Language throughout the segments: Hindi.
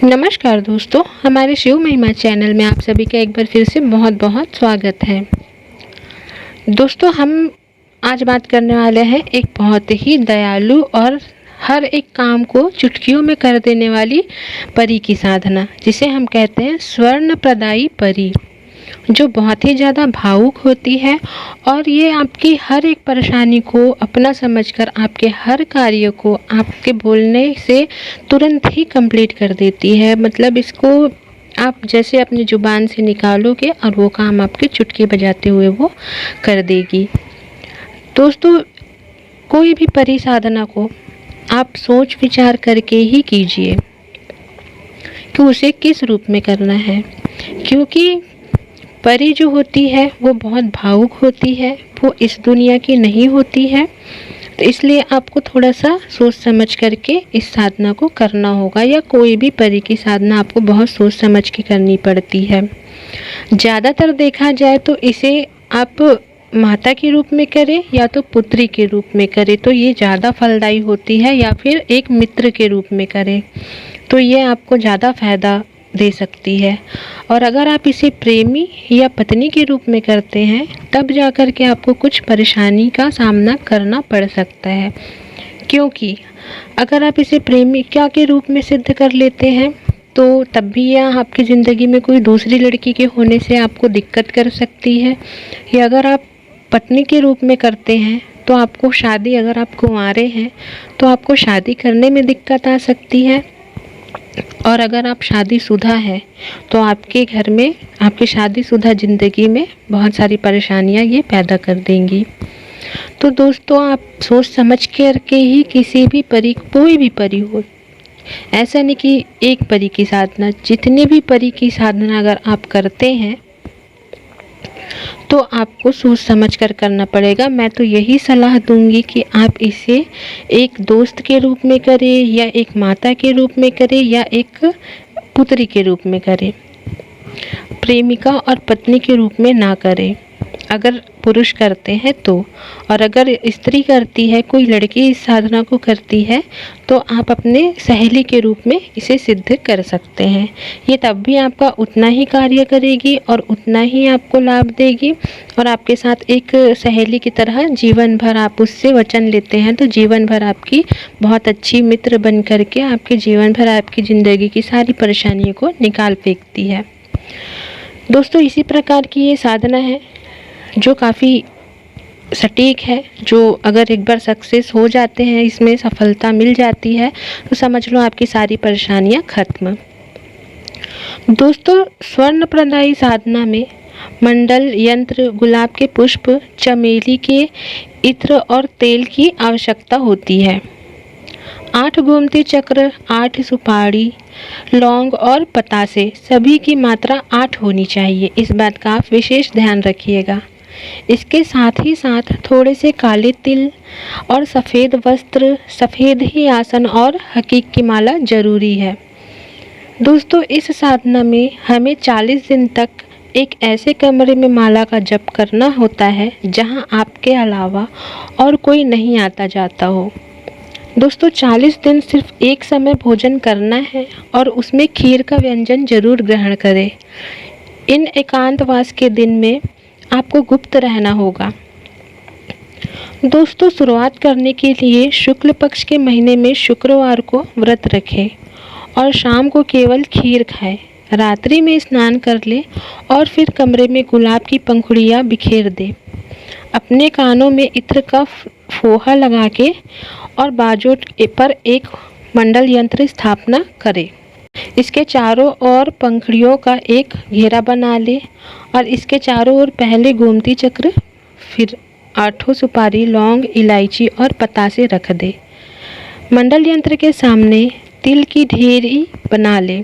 नमस्कार दोस्तों, हमारे शिव महिमा चैनल में आप सभी का एक बार फिर से बहुत बहुत स्वागत है। दोस्तों, हम आज बात करने वाले हैं एक बहुत ही दयालु और हर एक काम को चुटकियों में कर देने वाली परी की साधना, जिसे हम कहते हैं स्वर्ण प्रदायी परी, जो बहुत ही ज़्यादा भावुक होती है और ये आपकी हर एक परेशानी को अपना समझकर आपके हर कार्य को आपके बोलने से तुरंत ही कंप्लीट कर देती है। मतलब इसको आप जैसे अपनी ज़ुबान से निकालोगे और वो काम आपके चुटकी बजाते हुए वो कर देगी। दोस्तों, कोई भी परी साधना को आप सोच विचार करके ही कीजिए कि उसे किस रूप में करना है, क्योंकि परी जो होती है वो बहुत भावुक होती है, वो इस दुनिया की नहीं होती है। तो इसलिए आपको थोड़ा सा सोच समझ करके इस साधना को करना होगा, या कोई भी परी की साधना आपको बहुत सोच समझ के करनी पड़ती है। ज़्यादातर देखा जाए तो इसे आप माता के रूप में करें या तो पुत्री के रूप में करें तो ये ज़्यादा फलदायी होती है, या फिर एक मित्र के रूप में करें तो ये आपको ज़्यादा फायदा दे सकती है। और अगर आप इसे प्रेमी या पत्नी के रूप में करते हैं तब जाकर के आपको कुछ परेशानी का सामना करना पड़ सकता है, क्योंकि अगर आप इसे प्रेमिका के रूप में सिद्ध कर लेते हैं तो तब भी यह आपकी ज़िंदगी में कोई दूसरी लड़की के होने से आपको दिक्कत कर सकती है, या अगर आप पत्नी के रूप में करते हैं तो आपको शादी, अगर आप कुंवारे हैं तो आपको शादी करने में दिक्कत आ सकती है, और अगर आप शादीशुदा हैं तो आपके घर में आपकी शादीशुदा ज़िंदगी में बहुत सारी परेशानियां ये पैदा कर देंगी। तो दोस्तों, आप सोच समझ करके ही किसी भी परी, कोई भी परी हो, ऐसा नहीं कि एक परी की साधना, जितने भी परी की साधना अगर आप करते हैं तो आपको सोच समझ कर करना पड़ेगा। मैं तो यही सलाह दूंगी कि आप इसे एक दोस्त के रूप में करें, या एक माता के रूप में करें, या एक पुत्री के रूप में करें, प्रेमिका और पत्नी के रूप में ना करें अगर पुरुष करते हैं तो। और अगर स्त्री करती है, कोई लड़की इस साधना को करती है, तो आप अपने सहेली के रूप में इसे सिद्ध कर सकते हैं। ये तब भी आपका उतना ही कार्य करेगी और उतना ही आपको लाभ देगी, और आपके साथ एक सहेली की तरह जीवन भर आप उससे वचन लेते हैं तो जीवन भर आपकी बहुत अच्छी मित्र बन करके आपके जीवन भर आपकी ज़िंदगी की सारी परेशानियों को निकाल फेंकती है। दोस्तों, इसी प्रकार की ये साधना है जो काफ़ी सटीक है, जो अगर एक बार सक्सेस हो जाते हैं, इसमें सफलता मिल जाती है तो समझ लो आपकी सारी परेशानियां खत्म। दोस्तों, स्वर्ण प्रदायी साधना में मंडल यंत्र, गुलाब के पुष्प, चमेली के इत्र और तेल की आवश्यकता होती है। 8 गोमती चक्र, 8 सुपारी, लौंग और पतासे, सभी की मात्रा 8 होनी चाहिए। इस बात का आप विशेष ध्यान रखिएगा। इसके साथ ही साथ थोड़े से काले तिल और सफ़ेद वस्त्र, सफ़ेद ही आसन और हकीक की माला जरूरी है। दोस्तों, इस साधना में हमें 40 दिन तक एक ऐसे कमरे में माला का जप करना होता है जहां आपके अलावा और कोई नहीं आता जाता हो। दोस्तों, 40 दिन सिर्फ एक समय भोजन करना है और उसमें खीर का व्यंजन जरूर ग्रहण करें। इन एकांतवास के दिन में आपको गुप्त रहना होगा। दोस्तों, शुरुआत करने के लिए शुक्ल पक्ष के महीने में शुक्रवार को व्रत रखें और शाम को केवल खीर खाएं। रात्रि में स्नान कर लें और फिर कमरे में गुलाब की पंखुड़ियाँ बिखेर दें। अपने कानों में इत्र का फोहा लगा के और बाजू पर एक मंडल यंत्र स्थापना करें। इसके चारों ओर पंखुड़ियों का एक घेरा बना लें और इसके चारों ओर पहले गोमती चक्र, फिर 8 सुपारी, लौंग, इलायची और पतासे रख दें। मंडल यंत्र के सामने तिल की ढेरी बना लें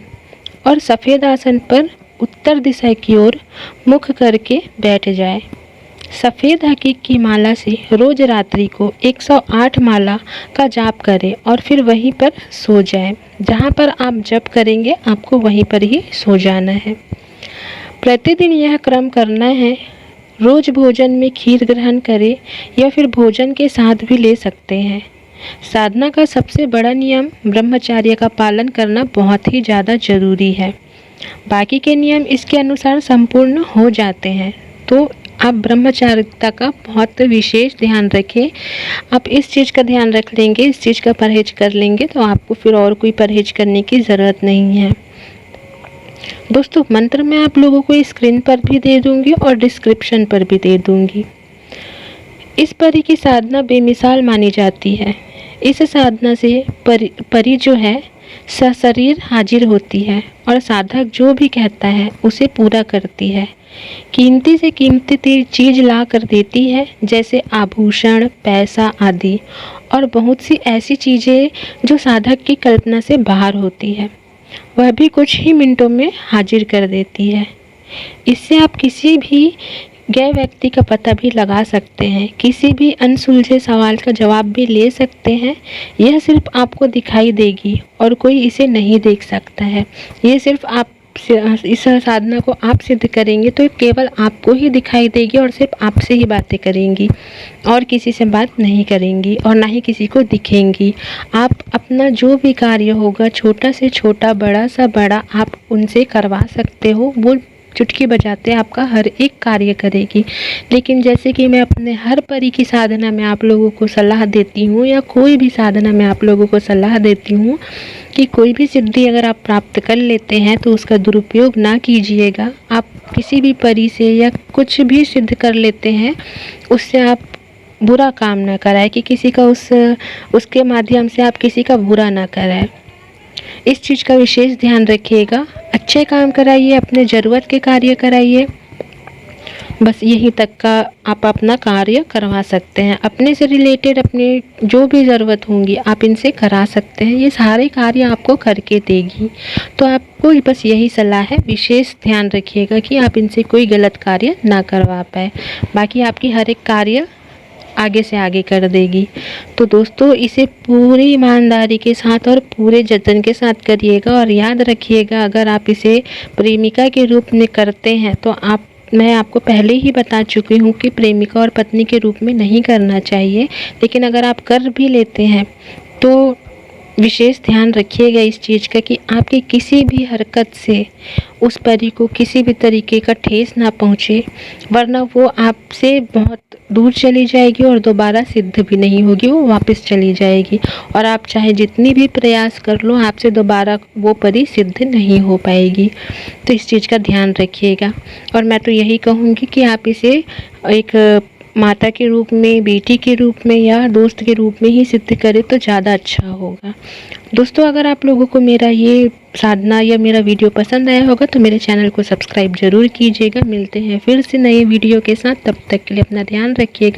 और सफ़ेद आसन पर उत्तर दिशा की ओर मुख करके बैठ जाए। सफ़ेद हकीक की माला से रोज रात्रि को 108 माला का जाप करें और फिर वहीं पर सो जाएं। जहां पर आप जप करेंगे आपको वहीं पर ही सो जाना है। प्रतिदिन यह क्रम करना है। रोज भोजन में खीर ग्रहण करें या फिर भोजन के साथ भी ले सकते हैं। साधना का सबसे बड़ा नियम ब्रह्मचर्य का पालन करना बहुत ही ज़्यादा ज़रूरी है। बाकी के नियम इसके अनुसार संपूर्ण हो जाते हैं। तो आप ब्रह्मचारिता का बहुत विशेष ध्यान रखें। आप इस चीज़ का ध्यान रख लेंगे, इस चीज़ का परहेज कर लेंगे तो आपको फिर और कोई परहेज करने की ज़रूरत नहीं है। दोस्तों, मंत्र मैं आप लोगों को स्क्रीन पर भी दे दूंगी और डिस्क्रिप्शन पर भी दे दूंगी। इस परी की साधना बेमिसाल मानी जाती है। इस साधना से परी जो है सशरीर हाजिर होती है और साधक जो भी कहता है उसे पूरा करती है। कीमती से कीमती चीज़ ला कर देती है, जैसे आभूषण, पैसा आदि, और बहुत सी ऐसी चीज़ें जो साधक की कल्पना से बाहर होती है, वह भी कुछ ही मिनटों में हाजिर कर देती है। इससे आप किसी भी गए व्यक्ति का पता भी लगा सकते हैं, किसी भी अनसुलझे सवाल का जवाब भी ले सकते हैं। यह सिर्फ आपको दिखाई देगी और कोई इसे नहीं देख सकता है। ये सिर्फ आप इस साधना को आप सिद्ध करेंगे तो केवल आपको ही दिखाई देगी और सिर्फ आपसे ही बातें करेंगी और किसी से बात नहीं करेंगी और ना ही किसी को दिखेंगी। आप अपना जो भी कार्य होगा, छोटा से छोटा, बड़ा सा बड़ा, आप उनसे करवा सकते हो। वो चुटकी बजाते आपका हर एक कार्य करेगी। लेकिन जैसे कि मैं अपने हर परी की साधना में आप लोगों को सलाह देती हूँ, या कोई भी साधना में आप लोगों को सलाह देती हूँ कि कोई भी सिद्धि अगर आप प्राप्त कर लेते हैं तो उसका दुरुपयोग ना कीजिएगा। आप किसी भी परी से या कुछ भी सिद्ध कर लेते हैं, उससे आप बुरा काम ना कराएं कि किसी का उसके माध्यम से आप किसी का बुरा ना कराएं। इस चीज़ का विशेष ध्यान रखिएगा। अच्छे काम कराइए, अपने ज़रूरत के कार्य कराइए। बस यहीं तक का आप अपना कार्य करवा सकते हैं। अपने से रिलेटेड अपने जो भी ज़रूरत होंगी आप इनसे करा सकते हैं। ये सारे कार्य आपको करके देगी। तो आपको बस यही सलाह है, विशेष ध्यान रखिएगा कि आप इनसे कोई गलत कार्य ना करवा पाए। बाकी आपकी हर एक कार्य आगे से आगे कर देगी। तो दोस्तों, इसे पूरी ईमानदारी के साथ और पूरे जतन के साथ करिएगा और याद रखिएगा, अगर आप इसे प्रेमिका के रूप में करते हैं तो मैं आपको पहले ही बता चुकी हूँ कि प्रेमिका और पत्नी के रूप में नहीं करना चाहिए। लेकिन अगर आप कर भी लेते हैं तो विशेष ध्यान रखिएगा इस चीज़ का कि आपकी किसी भी हरकत से उस परी को किसी भी तरीके का ठेस ना पहुँचे, वरना वो आपसे बहुत दूर चली जाएगी और दोबारा सिद्ध भी नहीं होगी, वो वापस चली जाएगी। और आप चाहे जितनी भी प्रयास कर लो, आपसे दोबारा वो परी सिद्ध नहीं हो पाएगी। तो इस चीज़ का ध्यान रखिएगा। और मैं तो यही कहूँगी कि आप इसे एक माता के रूप में, बेटी के रूप में या दोस्त के रूप में ही सिद्ध करें तो ज़्यादा अच्छा होगा। दोस्तों, अगर आप लोगों को मेरा ये साधना या मेरा वीडियो पसंद आया होगा तो मेरे चैनल को सब्सक्राइब ज़रूर कीजिएगा। मिलते हैं फिर से नए वीडियो के साथ, तब तक के लिए अपना ध्यान रखिएगा।